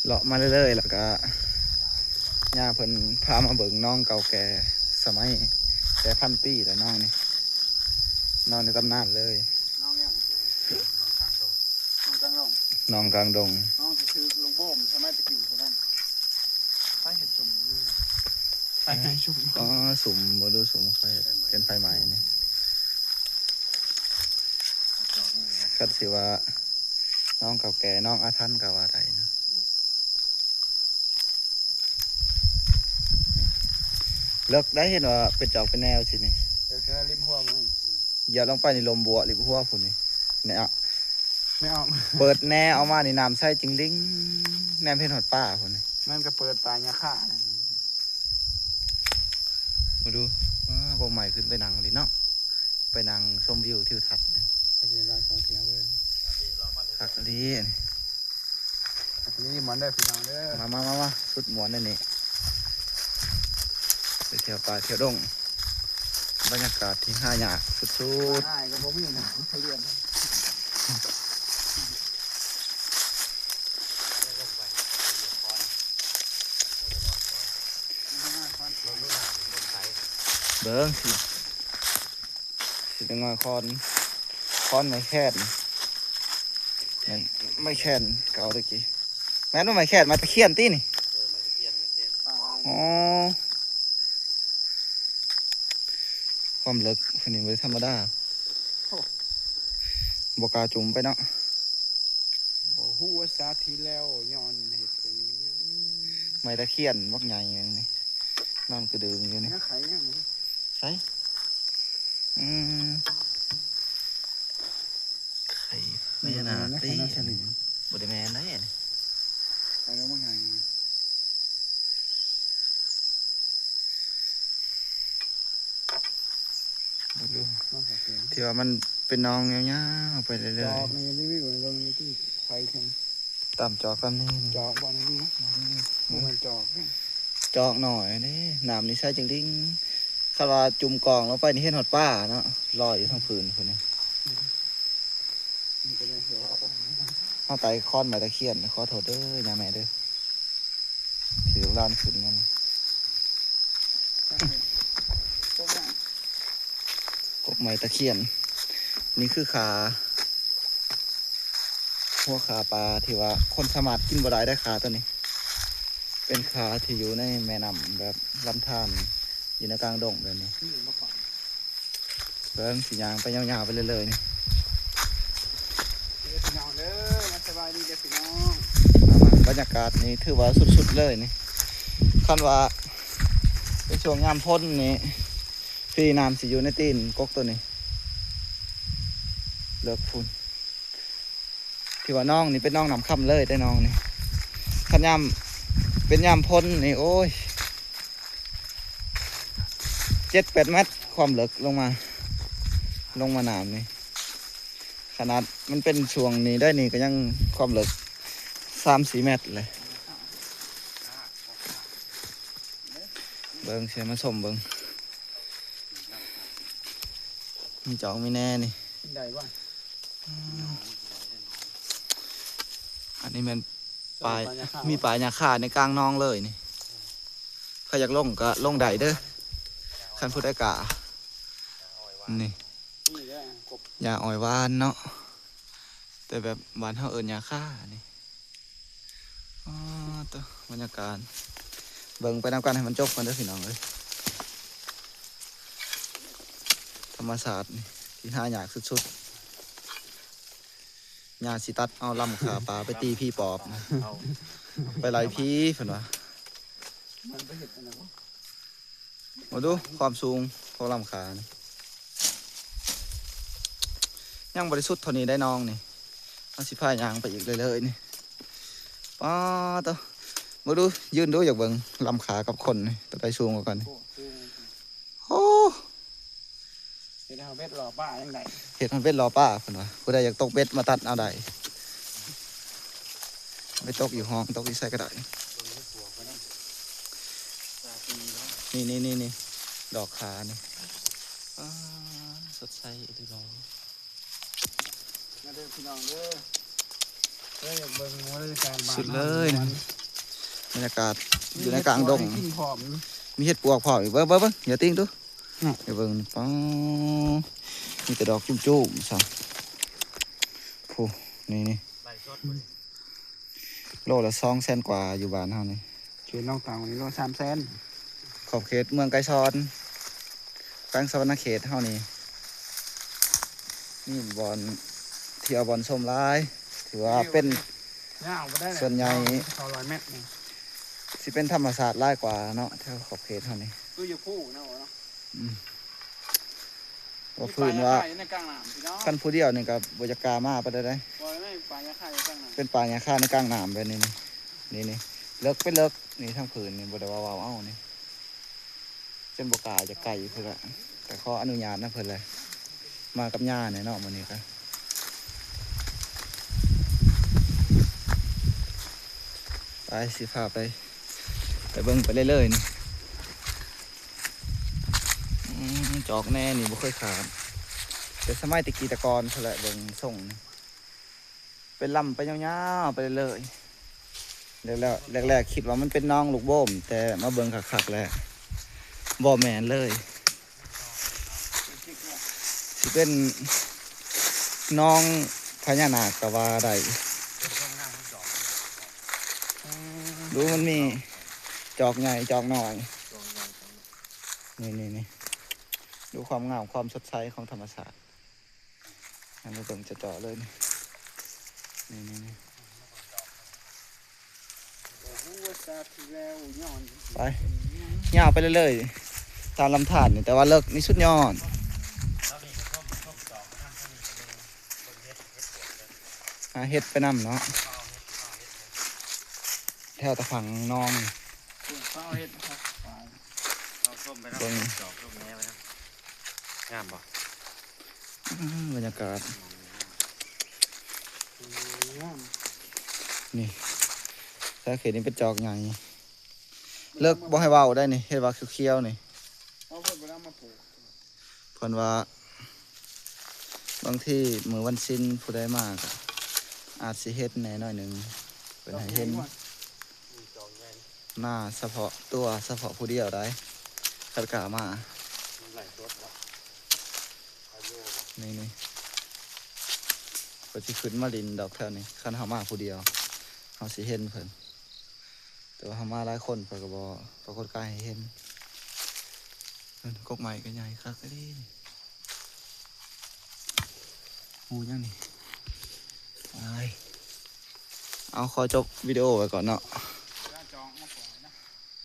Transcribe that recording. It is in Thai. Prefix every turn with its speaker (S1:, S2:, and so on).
S1: เลาะมาเรื่อยๆแล้วก็ย่าเพิ่นพามาเบิ่งน้องเก่าแก่สมัยแต่พันปีแล้วน้องนี่นอนในตำนานเลย
S2: น้องยังน้องกลางดง
S1: น้องกลางดง
S2: น้องคือลุงโบ่มสมัยตะกี้คนนั้นไปเห็ดสุ่มไปเห็ดสุ่ม
S1: อ๋อสุ่มบ่ดูสุ่มไฟเป็นไฟไหม้นี่ก็สิว่าน้องเก่าแก่น้องอาทันก็ว่าได้นะเลิกได้เห็นว่าเป็นจอกเป็นแนวสินี่
S2: แค่ริมหัวมั้ง
S1: อย่าลงไปในลมบัวริบหัวพุ่นนี่เนี่ย
S2: ไม่ออก
S1: เปิดแน่เอามาในน้ำใส่จริงลิงแนมเพนหอดป้าพุ่นนี่
S2: มันก็เปิดปลายยาฆ่า
S1: มาดูโบใหม่ขึ้นไปนั่งดิเนาะไปนั่งชมวิวทิวทัศน์
S2: ไปกินร้านของเทียมเลย
S1: คักดี
S2: นี่มันได้พี่น้องเด้อ
S1: มาสุดหมวนนี่ไปเที่ยวป่าเที่ยวดงบรรยากาศที่ห้าหยาสุด
S2: ง่ายก็บ่มีนะเขาเรียน
S1: เบิ้งสิจะงอยคอนไม่แค่นไม่แค่นเก่าตะกี้แม่นว่าไม่แค่นมาตะเคียนตีนี่อ๋อความลึกคนนี้ไม่ธรรมดาบกาจุ่มไปเนาะ
S2: บ่ฮู้ว่าสาธิแล้วย้อนเห็ดเป็น
S1: ไม่ตะเคียนวักใหญ่อย่างนี้นอนกระดึงอยู่นี่
S2: ไข่ยัง
S1: ใช่ไข่ไม่ขนาดตีบไดแมนได้
S2: ไข่แล้วว่าไง
S1: ดูที่ว่ามันเป็นน้องเงี้ยๆไปเรื่อยๆจ
S2: อกนี่รีวิวเบิ่งที่ไข่แข็ง
S1: ตามจอกตามนี่
S2: จอกบ่นี่มันจอก
S1: จอกหน่อยนี่น้ำนี่ใช่จริงๆคาราจุ่มกองแล้วไปนี่เห็นหอดป้าเนาะลอยอยู่ทางผืนคนนี้เอาไตค้อนมาตะเคียนขอโทษเด้อยาแม่เด้อที่ลูกหลานขึ้นนั่นกบไม้ตะเคียนนี่คือขาหัวขาปลาที่ว่าคนสามารถกินบ่ได้ขาตัวนี้เป็นขาที่อยู่ในแม่น้ำแบบลำธารอยู่ในกลางดงแบบนี้เบิ้งสียางไปยาวๆไปเรื่อยๆนี่
S2: พี่น้องเด้อมาสบายดีเด้อพี่น้อง
S1: บรรยากาศนี่ถือว่าสุดๆเลยนี่คันว่าเป็นช่วงยามพ้นนี่พี่น้ำสิอยู่ในตีนกกตัวนี้เลิกพูนที่ว่าน้องนี่เป็นน้องนำค่ำเลยได้น้องนี่ขันยามเป็นยามพ้นนี่โอ้ย7-8 เมตรความลึกลงมาน้ำนี่ขนาดมันเป็นช่วงนี้ได้นี่ก็ยังความลึก3-4 เมตรเลยเบิ้งเสียมาชมเบิ้งมีจอกมีแน่นี่
S2: ได้บ้าง
S1: อันนี้มันปลายมีปลายยาฆ่าในกลางน้องเลยนี่ใครอยากลงก็ลงได้เด้อคันพูดได้กะนี่ยาอ่อยวานเนาะแต่แบบบ้านเขาเอิญยาฆ่านี่ตัวบรรยากาศเบิ่งไปนำกันให้มันจบกันเด้อพี่น้องเลยธรรมศาสตร์นี่ที่หาอยากสุดๆยาสิตัดเอาลำขาปลาไปตีพี่ปอบไปไล่พี่เพิ่นว่ามาดูความสูงของลำขานี่ยังบริสุทธิ์เท่านี้ได้น้องนี่เอาสิพายางไปอีกเลยนี่ป้าตัวมาดูยืนดูอยากเบิ่งลำขากับคนนี่ตัวใดสูงกว่ากันโอ้
S2: เห็ดเบ็ดรอป้ายังไง
S1: เห็ดมันเบ็ดรอป้าเพิ่นว่าผู้ใดอยากตกเบ็ดมาตัดเอาได้ไปตกอยู่ห้องตกที่ใส่ก็ได้นี่ดอกขานี่สดใสดีรอ
S2: มาเด้อพี่น้องเด้อ เอ้ยเบิ่งว่าราชการบ้าน
S1: สุดเลยนะบรรยากาศอยู่ในกลางดง
S2: กินผอม
S1: มีเห็ดปวกเผาอีกเบิ้งอย่าติ้งตู้
S2: อืม
S1: เดี๋ยวเบิ้งป้ามีแต่ดอกจุ่มๆซะโอ้นี่โลละ200,000 กว่าอยู่บ้านเฮานี่
S2: เขียนน้องต่างนี่โล300,000
S1: ขอบเขตเมืองไกรซอนแขวงสวรรณเขตเฮานี่นี่บอนเที่ยวบอนส้มลายถือว่าเป็น
S2: ยาวบ่ได้เลย
S1: ส่วนใหญ่
S2: เขา100 เมตรนี่
S1: สิเป็นธรรมศาสตร์หลายกว่าเนาะแถวขอบเขตเฮานี่
S2: คืออยู่ผู้เนาะ
S1: ว่าพื้นว่า
S2: ในกลางน้ำพี่น้อง
S1: ขั้นผู้เดียวนี่ก็บ่จะกล้ามาปานใด
S2: บ่ไม่ปลายาคายอยู่กลางน้ำ
S1: เป็นป่าหญ้าคาในกลางน้ำแบบนี้นี่เลิกเป็นเลิกนี่ทั้งผืนนี่บ่ได้ว่าเอ้านี่จนบ่กล้าจะไกลเพิ่นละแต่ขออนุญาตนะเพิ่นเลยมากับย่าเนี่ยเนาะมื้อนี้ก็ไปสิพาไปเบิ่งไปเรื่อยๆนี่จอกแน่นี่บ่เคยขาดแต่สมัยตะกี้ตะกอนเพิ่นแหละเบิ่งส่งนี่เป็นลำไปยาวๆไปเรื่อยๆแล้วแรกๆคิดว่ามันเป็นน้องลูกโบ่มแต่มาเบิ่งคักๆแล้วบ่แม่นเลยสิเป็นน้องพญานาคก็ว่าได้ดูมันมีจอกใหญ่จอกน้อยนี่ดูความงามความสดใสของธรรมชาติอันนี้เบิ่งจะเจาะเลยนี่ ไปยาวไปเรื่อยๆตามลำธารนี่แต่ว่าเลิกนี่สุดยอดหาเห็ดไปนำเนาะแถวตะฝังน้อง
S2: เอาเฮ็ดครับ
S3: เราส้มไปแล้วดอกส้มแม่ไปแล้วงามป่ะ
S1: บรรยากาศ
S2: งาม
S1: นี่ถ้าเขตนี้เป็นจอกใหญ่เลิกบ่ให้เว้าได้นี่เห็ดว่าเขียวๆนี่
S2: เอาเพิ่นบ่ได้มาปลูก
S1: เพิ่นว่าบางที่มื้อวันสิ้นผู้ใดมากอาจสิเฮ็ดแหน่น้อยหนึงเพิ่นให้เห็นหน้าเฉพาะตัวเฉพาะผู้เดียวได้คัดกะมา
S3: ไหลตัวละ
S1: นี่ก็สิขึ้นมาลินดอกแถวนี้คันเฮามาผู้เดียวเฮาสิเห็นเพิ่นแต่ว่าเฮามาหลายคนเพิ่นก็บ่ปรากฏกายให้เห็นเพิ่นกกใหม่ก็ใหญ่คักเด้นี่ฮู้ยังนี่ไปเอาขอจบวิดีโอไว้ก่อนเนาะ
S2: จองมาปล่อยนะ